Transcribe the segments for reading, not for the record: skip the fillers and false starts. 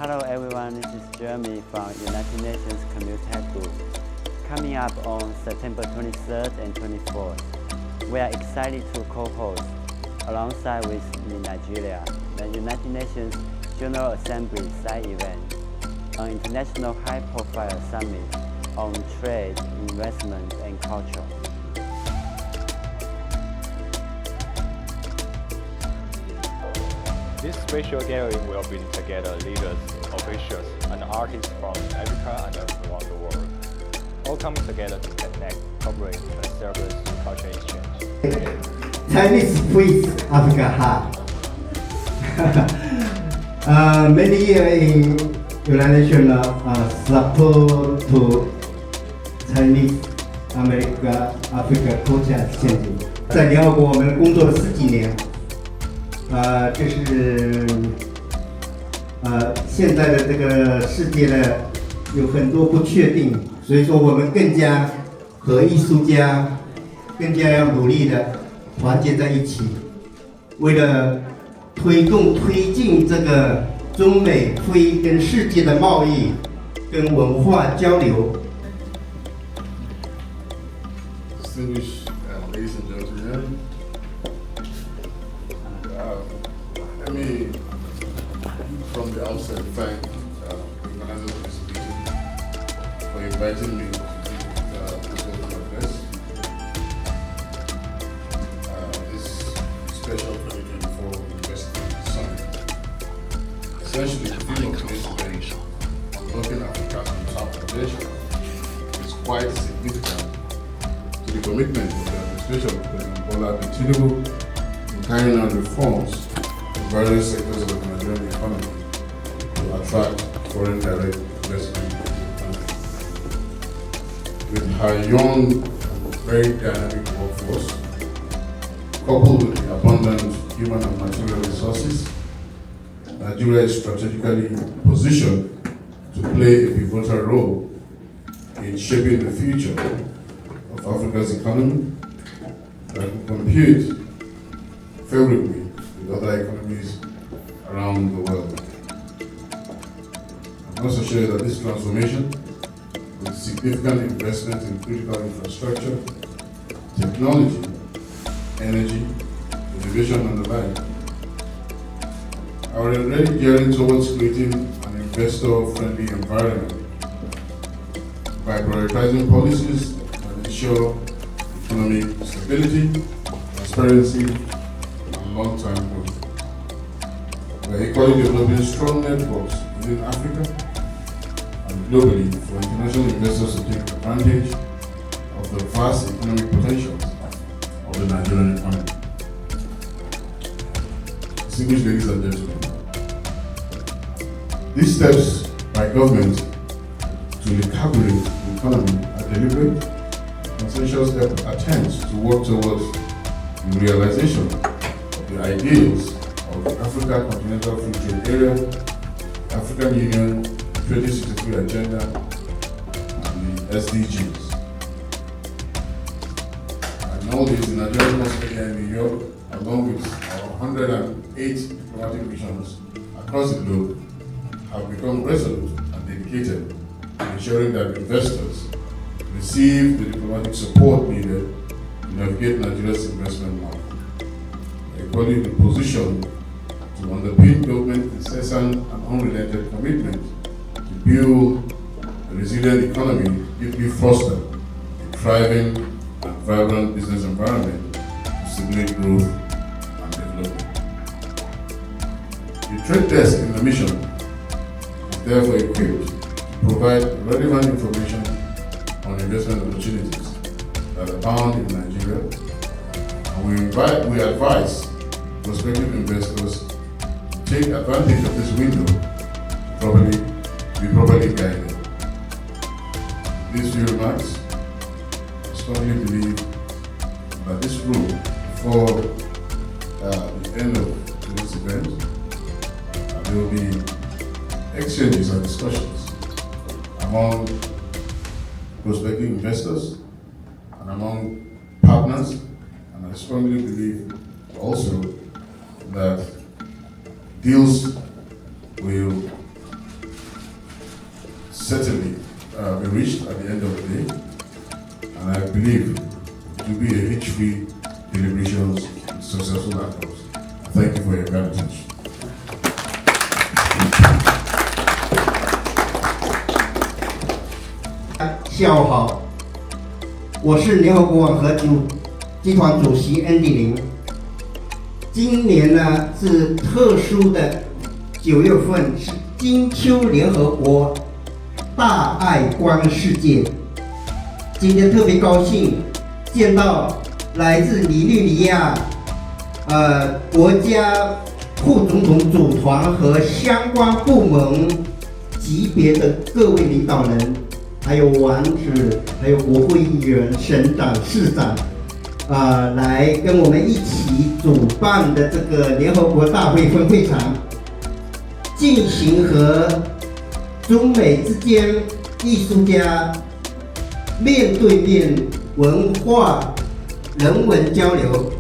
Hello everyone, this is Jeremy from United Nations Community Group. Coming up on September 23rd and 24th, we are excited to co-host, alongside with Nigeria, the United Nations General Assembly side event, an international high-profile summit on trade, investment, and culture. This special gathering will bring together leaders, officials, and artists from Africa and around the world, all coming together to connect, cooperate, and celebrate cultural exchange. Chinese please Africa hard. Many years in United Nations support to Chinese America Africa culture exchange. 在联合国我们工作了10几年。这是现在的这个世界呢，有很多不确定，所以说我们更加和艺术家更加要努力的团结在一起，为了推进这个中美非跟世界的贸易跟文化交流。Distinguished ladies and gentlemen. Let me, from the outset, thank the organizers of this meeting for inviting me to this welcome address. This special 2024 Investor Summit. Essentially, the theme of today's event, Unlocking Africa's Untapped Potential, is quite significant to the commitment of the administration of President Bola Tinubu in carrying out reforms various sectors of the Nigerian economy to attract foreign direct investment in the country. With her young and very dynamic workforce, coupled with the abundant human and material resources, Nigeria is strategically positioned to play a pivotal role in shaping the future of Africa's economy that will compete favorably with other economies around the world. I'm also sure that this transformation, with significant investment in critical infrastructure, technology, energy, innovation, and the like, are already gearing towards creating an investor-friendly environment by prioritizing policies that ensure economic stability, transparency, long-term growth. We are equally developing strong networks within Africa and globally for international investors to take advantage of the vast economic potential of the Nigerian economy. Distinguished ladies and gentlemen, these steps by government to recalibrate the economy are deliberate, consensual attempts to work towards the realization the ideals of the Africa Continental Free Trade Area, African Union 2063 Agenda, and the SDGs. And all these, the Nigerian Consulate in New York, along with our 108 diplomatic missions across the globe, have become resolute and dedicated in ensuring that investors receive the diplomatic support needed to navigate Nigeria's investment market. Equally the position to underpin government incessant and unrelenting commitment to build a resilient economy deeply foster a thriving and vibrant business environment to stimulate growth and development. The trade desk in the mission is therefore equipped to provide relevant information on investment opportunities that abound in Nigeria, and we advise prospective investors to take advantage of this window to be properly guided. These few remarks, I strongly believe that this room, before the end of today's event, there will be exchanges and discussions among prospective investors and among partners, and I strongly believe also that deals will certainly be reached at the end of the day, and I believe it will be a hitch-free deliberations and successful outcomes. Thank you for your kind attention. 下午好，我是联合国网合集团主席恩迪林。今年呢是特殊的9月份，是金秋联合国大爱观世界。今天特别高兴见到来自尼日利亚国家副总统组团和相关部门级别的各位领导人，还有王子，还有国会议员、省长、市长，来跟我们一起主办的这个联合国大会分会场，进行和中美之间艺术家面对面文化人文交流。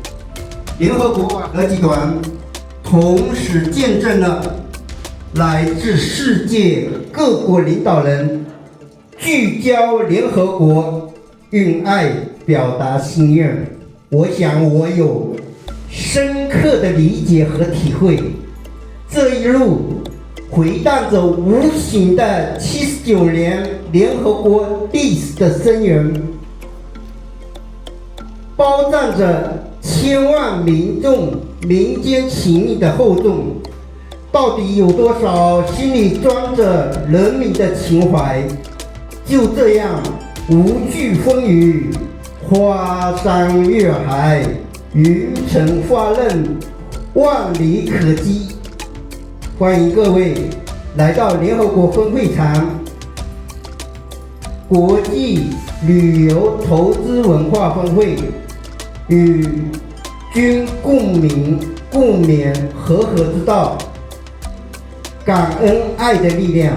联合国网合集团同时见证了来自世界各国领导人聚焦联合国用爱表达心愿。我想我有深刻的理解和体会，这一路回荡着无形的79年联合国历史的深源，包藏着千万民众民间情谊的厚重。到底有多少心里装着人民的情怀？就这样无惧风雨，花山越海，云层花刃，万里可及。欢迎各位来到联合国分会场国际旅游投资文化峰会，与君共勉和合之道，感恩爱的力量。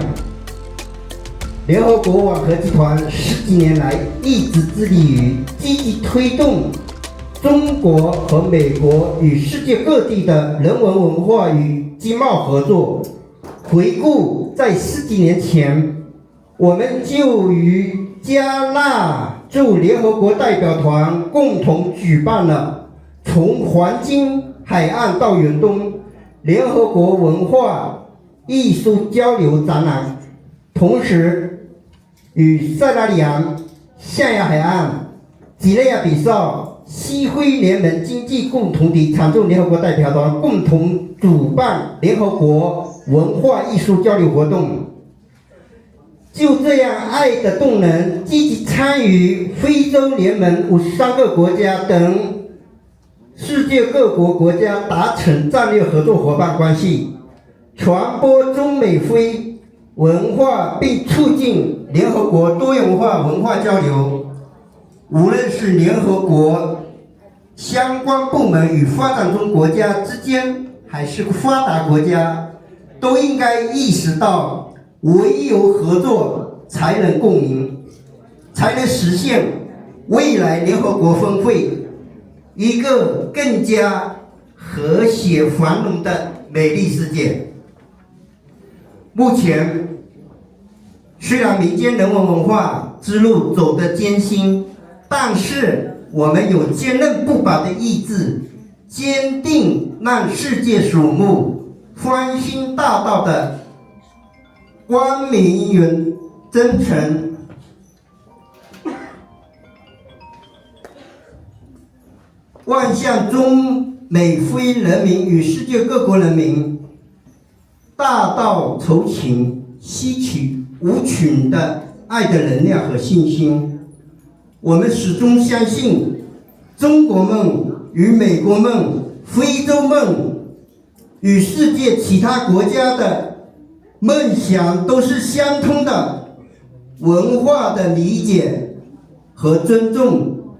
联合国网合集团10几年来一直致力于积极推动中国和美国与世界各地的人文文化与经贸合作。回顾在10几年前，我们就与加纳驻联合国代表团共同举办了从黄金海岸到远东联合国文化艺术交流展览，同时与塞拉利昂、象牙海岸、几内亚比绍、西非联盟经济共同体常驻联合国代表团共同主办联合国文化艺术交流活动。就这样，爱的动能积极参与非洲联盟53个国家等世界各国国家达成战略合作伙伴关系，传播中美非文化，并促进联合国多元文化文化交流。无论是联合国相关部门与发展中国家之间，还是发达国家，都应该意识到，唯有合作才能共赢，才能实现未来联合国峰会一个更加和谐繁荣的美丽世界。目前，虽然民间人文文化之路走得艰辛，但是我们有坚韧不拔的意志，坚定让世界瞩目、欢欣大道的光明与真诚。望向中美非人民与世界各国人民大道酬勤，吸取无穷的爱的能量和信心。我们始终相信，中国梦与美国梦、非洲梦与世界其他国家的梦想都是相通的。文化的理解和尊重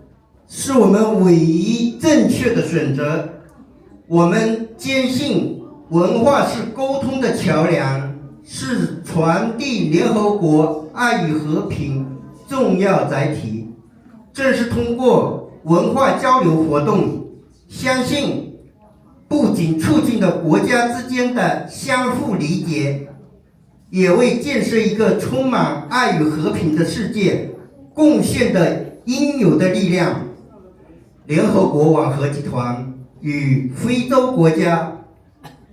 是我们唯一正确的选择。我们坚信，文化是沟通的桥梁，是传递联合国爱与和平重要载体。正是通过文化交流活动，相信不仅促进了国家之间的相互理解，也为建设一个充满爱与和平的世界贡献的应有的力量。联合国网合集团与非洲国家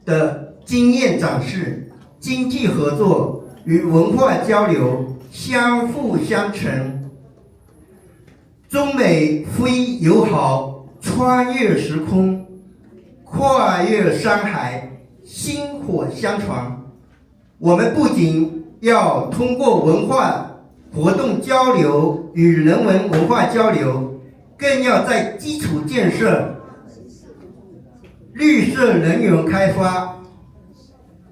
的经验展示、经济合作与文化交流相辅相成，中美非友好穿越时空、跨越山海，薪火相传。我们不仅要通过文化活动交流与人文文化交流，更要在基础建设、绿色能源开发、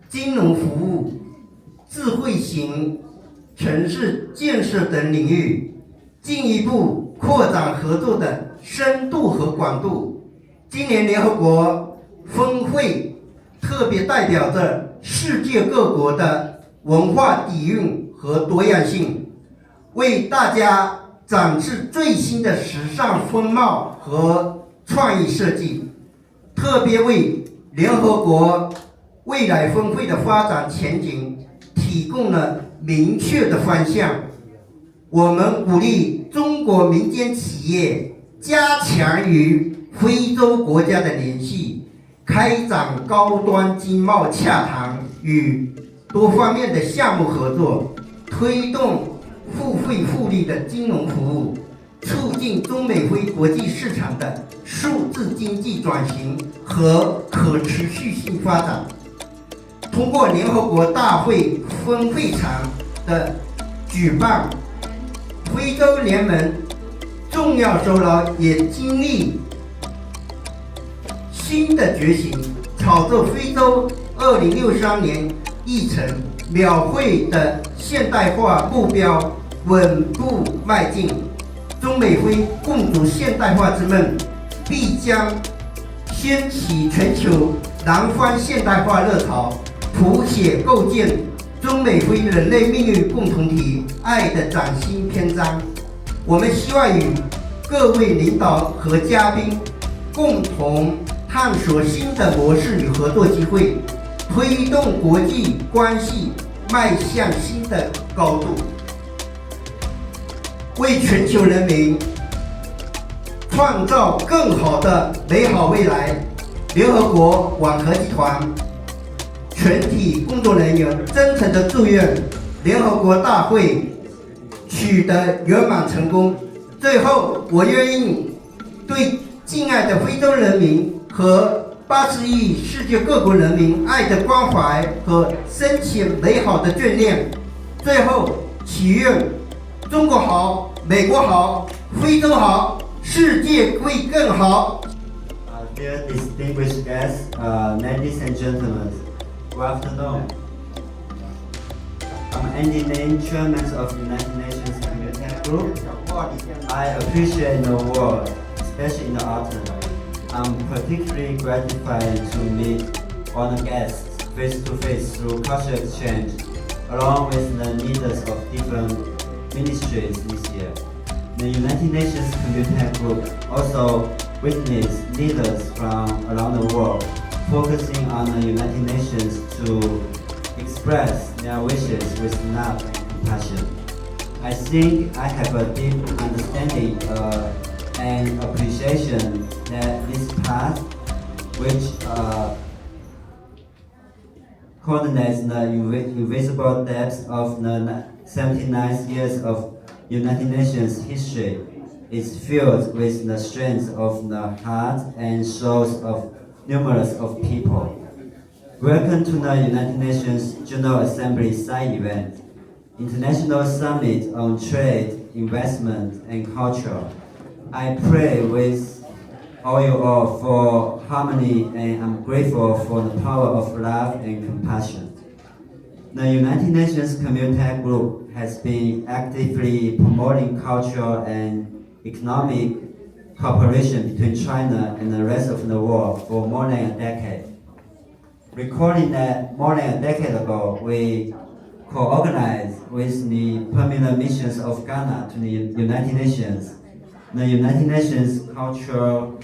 金融服务、智慧型城市建设等领域进一步扩展合作的深度和广度。今年联合国峰会特别代表着世界各国的文化底蕴和多样性，为大家展示最新的时尚风貌和创意设计，特别为联合国未来峰会的发展前景提供了明确的方向。我们鼓励中国民间企业加强与非洲国家的联系，开展高端经贸洽谈与多方面的项目合作，推动付费互利的金融服务，促进中美非国际市场的数字经济转型和可持续性发展。通过联合国大会分会场的举办，非洲联盟重要首脑也经历新的觉醒，朝着非洲2063年议程描绘的现代化目标稳步迈进。中美非共筑现代化之梦必将掀起全球南方现代化热潮，谱写构建中美非人类命运共同体爱的崭新篇章。我们希望与各位领导和嘉宾共同探索新的模式与合作机会，推动国际关系迈向新的高度，为全球人民创造更好的美好未来。联合国网合集团全体工作人员真诚地祝愿联合国大会取得圆满成功。最后，我愿意对敬爱的非洲人民和80亿世界各国人民爱的关怀和深切美好的眷恋。最后，祈愿中国好，美国好，非洲好，世界会更好。Dear distinguished guests, ladies and gentlemen, good afternoon. I'm Andy Lin, Chairman of the United Nations Community Group. I appreciate the world, especially in the autumn. I'm particularly gratified to meet all the guests face to face through cultural exchange, along with the leaders of different ministries this year. The United Nations Community Group also witnessed leaders from around the world focusing on the United Nations to express their wishes with love and compassion. I think I have a deep understanding and appreciation that this path, which coordinates the invisible depths of the 79 years of United Nations history, is filled with the strength of the heart and souls of numerous of people. Welcome to the United Nations General Assembly side event, International Summit on Trade, Investment and Culture. I pray with all you all for harmony, and I'm grateful for the power of love and compassion. The United Nations Community Group has been actively promoting cultural and economic cooperation between China and the rest of the world for more than a decade. Recalling that more than a decade ago, we co-organized with the permanent missions of Ghana to the United Nations, the United Nations Cultural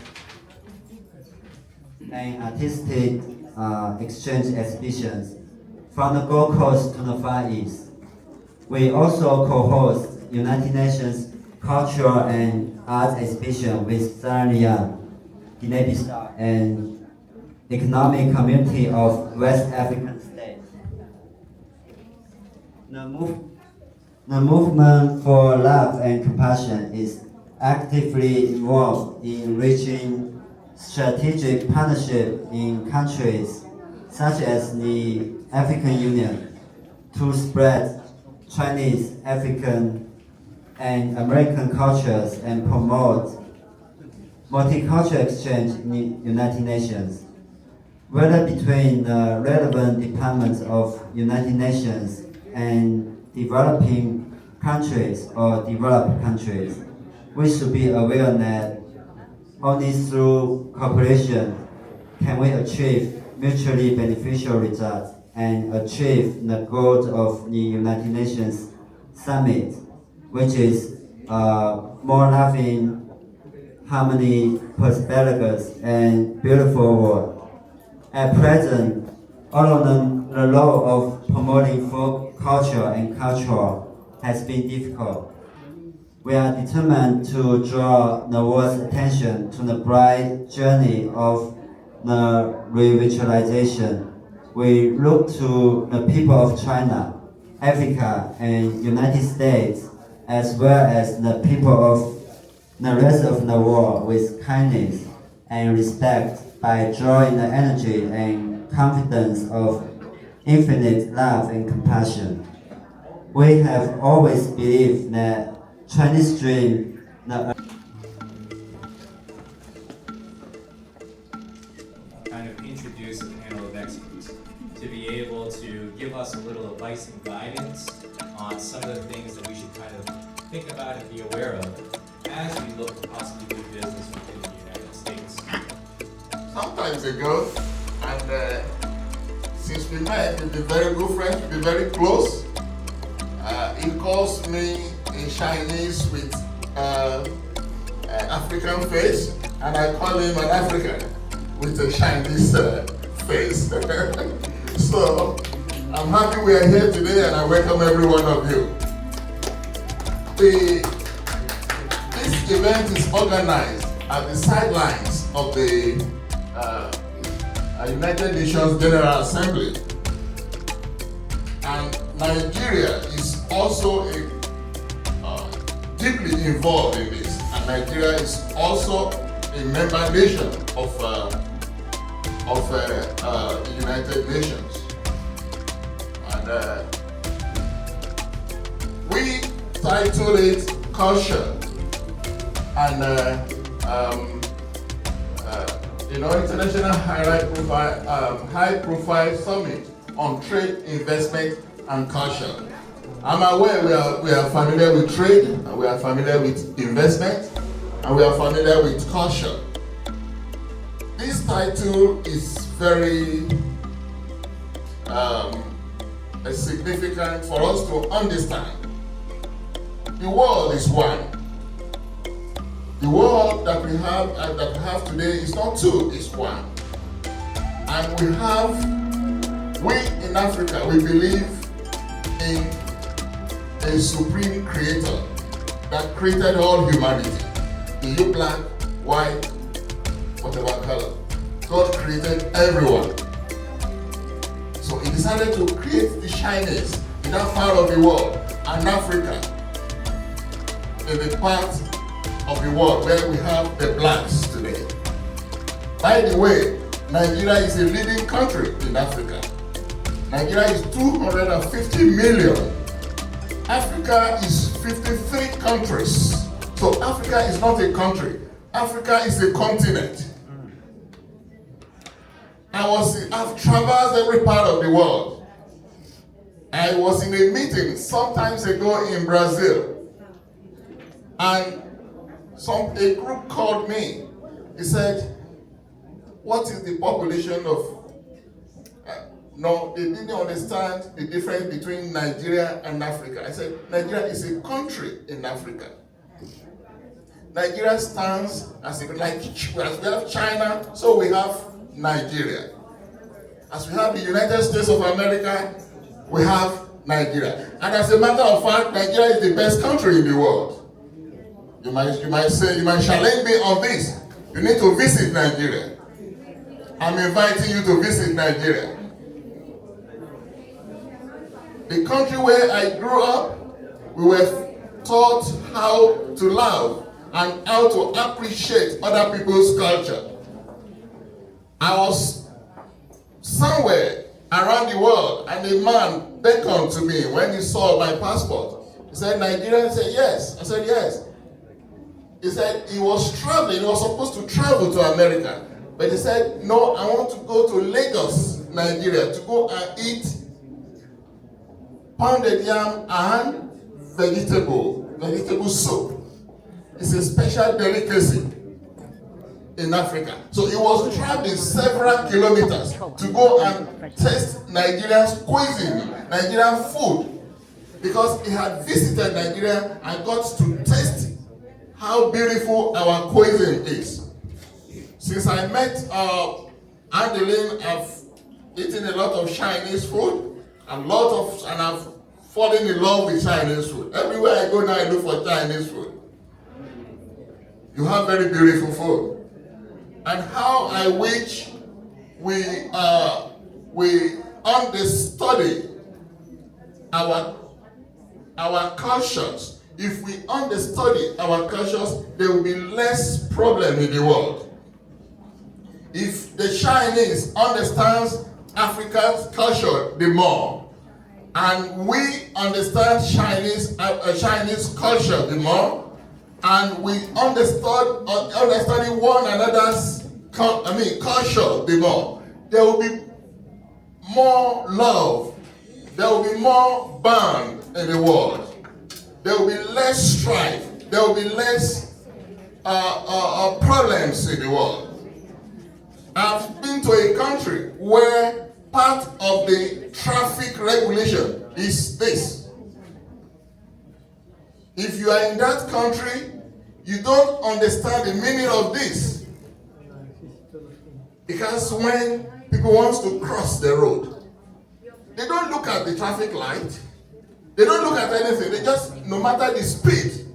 and Artistic Exchange Exhibitions from the Gold Coast to the Far East. We also co-host United Nations Cultural and Arts Exhibition with Sierra Leone, Guinea-Bissau, and Economic Community of West African States. The movement for love and compassion is actively involved in reaching strategic partnership in countries such as the African Union to spread Chinese, African, and American cultures and promote multicultural exchange in the United Nations, whether between the relevant departments of United Nations and developing countries or developed countries. We should be aware that only through cooperation can we achieve mutually beneficial results and achieve the goals of the United Nations Summit, which is more loving, harmony, prosperous, and beautiful world. At present, although the role of promoting folk culture and culture has been difficult, we are determined to draw the world's attention to the bright journey of the revitalization. We look to the people of China, Africa, and United States, as well as the people of the rest of the world with kindness and respect by drawing the energy and confidence of infinite love and compassion. We have always believed that Chinese dream, kind of introduce a panel of experts to be able to give us a little advice and guidance on some of the things that we should kind of think about and be aware of as we look to possibly do business within the United States. Some times ago, and since we met, we've been very good friends, we've been very close. He calls me a Chinese with African face, and I call him an African with a Chinese face. So I'm happy we are here today, and I welcome every one of you. This event is organized at the sidelines of the United Nations General Assembly, and Nigeria is also deeply involved in this, and Nigeria is also a member nation of the United Nations. And we titled it Culture and International High Profile Summit on Trade, Investment, and Culture. I'm aware we are familiar with trade, and we are familiar with investment, and we are familiar with culture. This title is very significant for us to understand. The world is one. The world that we have today is not two, it's one. And we in Africa, we believe in a supreme creator that created all humanity. Be you black, white, whatever color. God created everyone. So he decided to create the Chinese in that part of the world, and Africa in the part of the world where we have the blacks today. By the way, Nigeria is a leading country in Africa. Nigeria is 250 million. Africa is 53 countries. So Africa is not a country. Africa is a continent. I've traversed every part of the world. I was in a meeting some times ago in Brazil, and a group called me. He said, what is the population of... No, they didn't understand the difference between Nigeria and Africa. I said, Nigeria is a country in Africa. Nigeria stands as we have China, so we have Nigeria. As we have the United States of America, we have Nigeria. And as a matter of fact, Nigeria is the best country in the world. You might challenge me on this. You need to visit Nigeria. I'm inviting you to visit Nigeria. The country where I grew up, we were taught how to love and how to appreciate other people's culture. I was somewhere around the world and a man beckoned to me when he saw my passport. He said, Nigeria? I said, yes. I said, yes. He said he was traveling, he was supposed to travel to America. But he said, no, I want to go to Lagos, Nigeria, to go and eat pounded yam and vegetable soup. It's a special delicacy in Africa. So he was traveling several kilometers to go and taste Nigerian cuisine, Nigerian food, because he had visited Nigeria and got to taste how beautiful our cuisine is. Since I met Adeline, I've eaten a lot of Chinese food and I've fallen in love with Chinese food. Everywhere I go now, I look for Chinese food. You have very beautiful food. And how I wish we understudy our cultures. If we understudy our cultures, there will be less problem in the world. If the Chinese understands Africa's culture the more, and we understand Chinese culture the more, and we understanding one another's culture the more, there will be more love, there will be more bond in the world, there will be less strife, there will be less problems in the world. I've been to a country where part of the traffic regulation is this. If you are in that country, you don't understand the meaning of this. Because when people want to cross the road, they don't look at the traffic light. They don't look at anything. They just, no matter the speed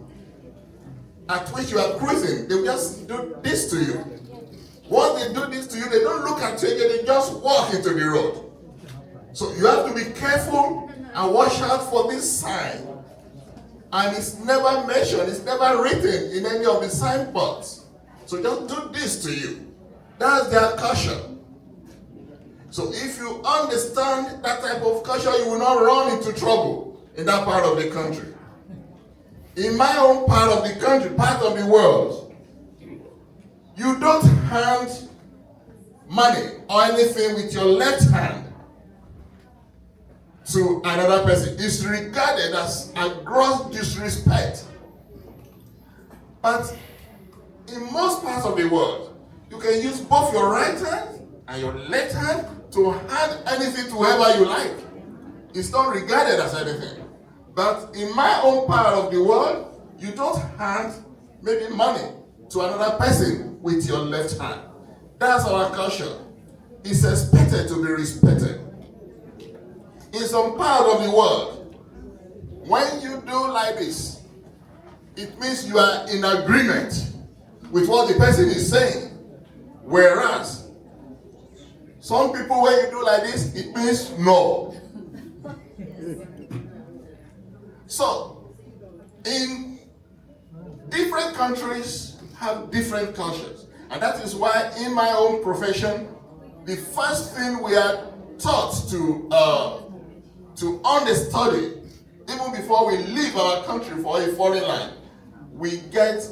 at which you are cruising, they will just do this to you. Once they do this to you, they don't look at you again, they just walk into the road. So you have to be careful and watch out for this sign. And it's never mentioned, it's never written in any of the signboards. So just do this to you. That's their culture. So if you understand that type of culture, you will not run into trouble in that part of the country. In my own part of the country, part of the world, you don't hand money or anything with your left hand to another person. It's regarded as a gross disrespect. But in most parts of the world, you can use both your right hand and your left hand to hand anything to whoever you like. It's not regarded as anything. But in my own part of the world, you don't hand maybe money to another person with your left hand. That's our culture. It's expected to be respected. In some part of the world, when you do like this, it means you are in agreement with what the person is saying. Whereas, some people, when you do like this, it means no. So, in different countries have different cultures. And that is why in my own profession, the first thing we are taught to understudy, even before we leave our country for a foreign land, we get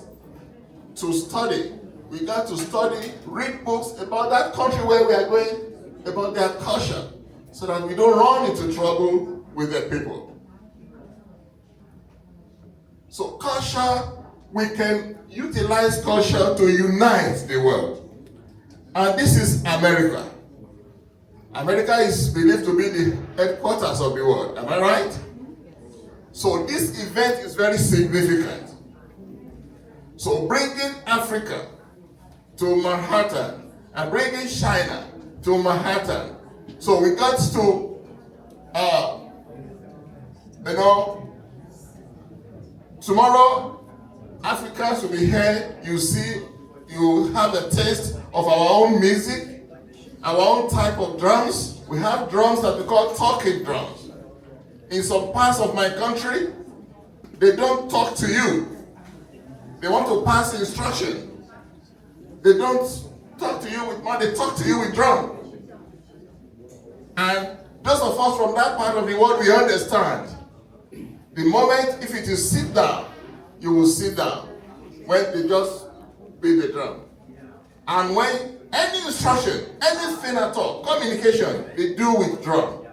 to study. We got to study, read books about that country where we are going, about their culture, so that we don't run into trouble with their people. So culture, we can utilize culture to unite the world. And this is America. America is believed to be the headquarters of the world. Am I right? So this event is very significant. So bringing Africa to Manhattan and bringing China to Manhattan. So we got to Tomorrow, Africans will be here. You have a taste of our own music, our own type of drums. We have drums that we call talking drums. In some parts of my country, they don't talk to you. They want to pass instruction. They don't talk to you with mouth, they talk to you with drum. And those of us from that part of the world, we understand. The moment, if it is sit down, you will sit down. When they just beat the drum. And when any instruction, anything at all, communication, they do with drum.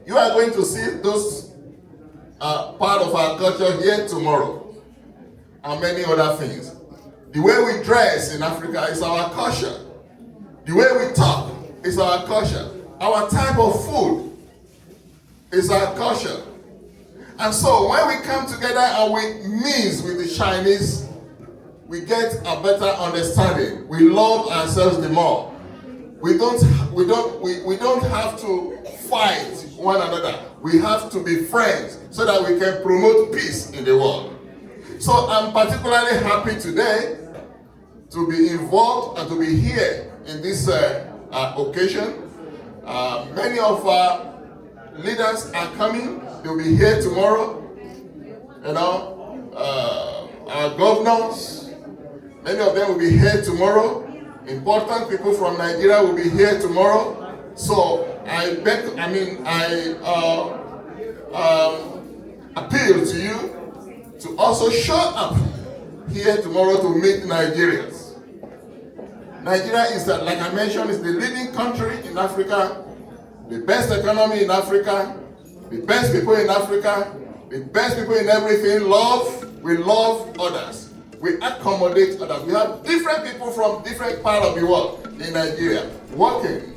You are going to see those part of our culture here tomorrow. And many other things. The way we dress in Africa is our culture. The way we talk is our culture. Our type of food is our culture. And so when we come together and we mix with the Chinese, we get a better understanding. We love ourselves the more. We don't have to fight one another. We have to be friends so that we can promote peace in the world. So I'm particularly happy today to be involved and to be here in this occasion. Many of our leaders are coming. They'll be here tomorrow. Our governors, many of them will be here tomorrow. Important people from Nigeria will be here tomorrow. So I appeal to you to also show up here tomorrow to meet Nigerians. Nigeria is, like I mentioned, is the leading country in Africa, the best economy in Africa, the best people in Africa, the best people in everything. We love others. We accommodate others. We have different people from different parts of the world in Nigeria working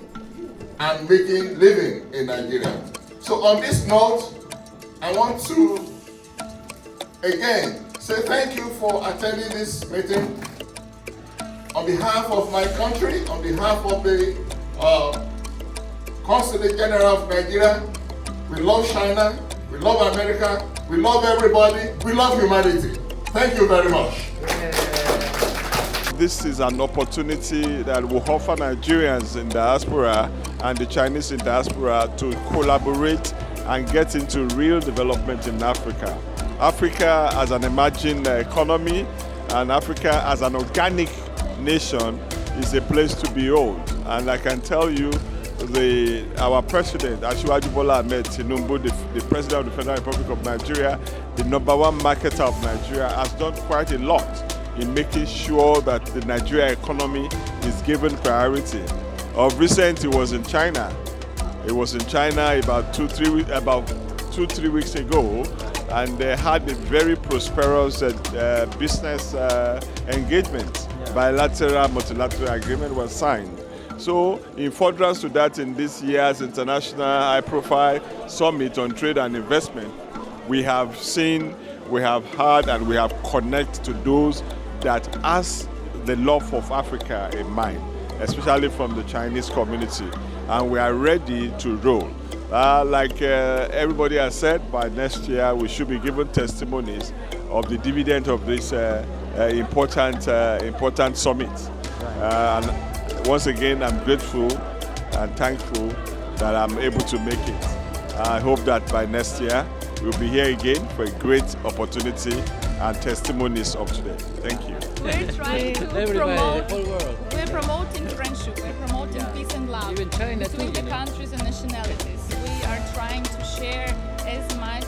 and living in Nigeria. So on this note, I want to again say thank you for attending this meeting. On behalf of my country, on behalf of the Consulate General of Nigeria, we love China, we love America, we love everybody, we love humanity. Thank you very much. This is an opportunity that will offer Nigerians in diaspora and the Chinese in diaspora to collaborate and get into real development in Africa. Africa as an emerging economy and Africa as an organic nation is a place to behold. And I can tell you, our president, Asiwaju Bola Ahmed Tinubu, the president of the Federal Republic of Nigeria, the #1 marketer of Nigeria, has done quite a lot in making sure that the Nigeria economy is given priority. Of recent, he was in China. He was in China about 2-3 weeks ago, and they had a very prosperous business engagement. Bilateral, multilateral agreement was signed. So, in furtherance to that, in this year's international high-profile summit on trade and investment, we have seen, we have heard, and we have connected to those that has the love of Africa in mind, especially from the Chinese community, and we are ready to roll. Like everybody has said, by next year we should be given testimonies of the dividend of this important summit. And once again, I'm grateful and thankful that I'm able to make it. I hope that by next year we'll be here again for a great opportunity and testimonies of today. Thank you. We're trying to promote, we're promoting friendship, we're promoting peace and love between the countries and nationalities. We are trying to share as much